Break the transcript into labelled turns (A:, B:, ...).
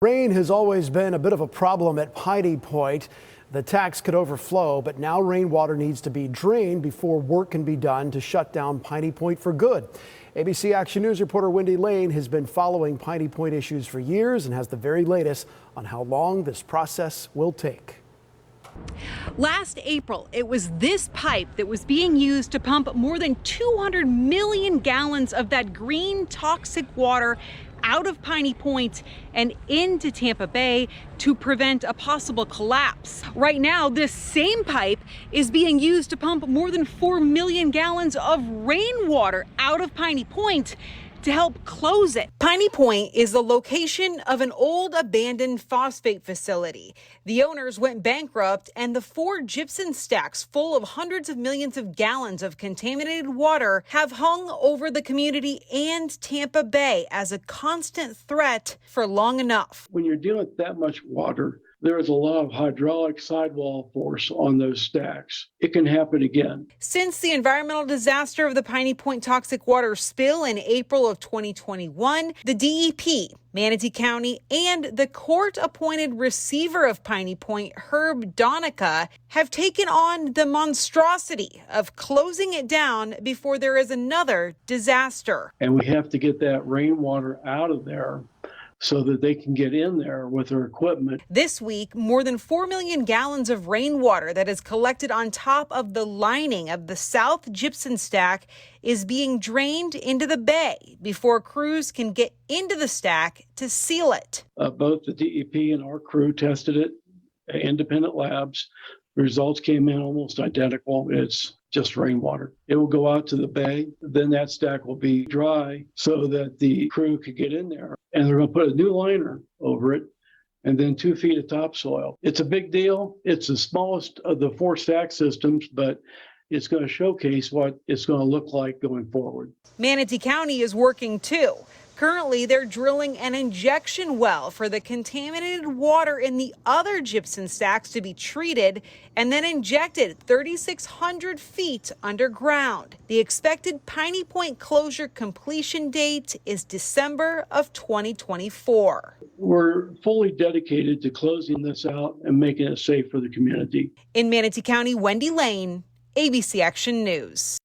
A: Rain has always been a bit of a problem at Piney Point. The tanks could overflow, but now rainwater needs to be drained before work can be done to shut down Piney Point for good. ABC Action News reporter Wendy Lane has been following Piney Point issues for years and has the very latest on how long this process will take.
B: Last April, it was this pipe that was being used to pump more than 200 million gallons of that green toxic water out of Piney Point and into Tampa Bay to prevent a possible collapse. Right now, this same pipe is being used to pump more than 4 million gallons of rainwater out of Piney Point to help close it. Piney Point is the location of an old abandoned phosphate facility. The owners went bankrupt, and the 4 gypsum stacks full of hundreds of millions of gallons of contaminated water have hung over the community and Tampa Bay as a constant threat for long enough.
C: When you're dealing with that much water, there is a lot of hydraulic sidewall force on those stacks. It can happen again.
B: Since the environmental disaster of the Piney Point toxic water spill in April of 2021, the DEP, Manatee County, and the court-appointed receiver of Piney Point, Herb Donica, have taken on the monstrosity of closing it down before there is another disaster.
C: And we have to get that rainwater out of there so that they can get in there with their equipment.
B: This week, more than 4 million gallons of rainwater that is collected on top of the lining of the South Gypsum Stack is being drained into the bay before crews can get into the stack to seal it.
C: Both the DEP and our crew tested it at independent labs. The results came in almost identical. It's just rainwater. It will go out to the bay. Then that stack will be dry so that the crew could get in there. And they're going to put a new liner over it and then 2 feet of topsoil. It's a big deal. It's the smallest of the 4 stack systems, but it's going to showcase what it's going to look like going forward.
B: Manatee County is working too. Currently, they're drilling an injection well for the contaminated water in the other gypsum stacks to be treated and then injected 3,600 feet underground. The expected Piney Point closure completion date is December of 2024.
C: We're fully dedicated to closing this out and making it safe for the community.
B: In Manatee County, Wendy Lane, ABC Action News.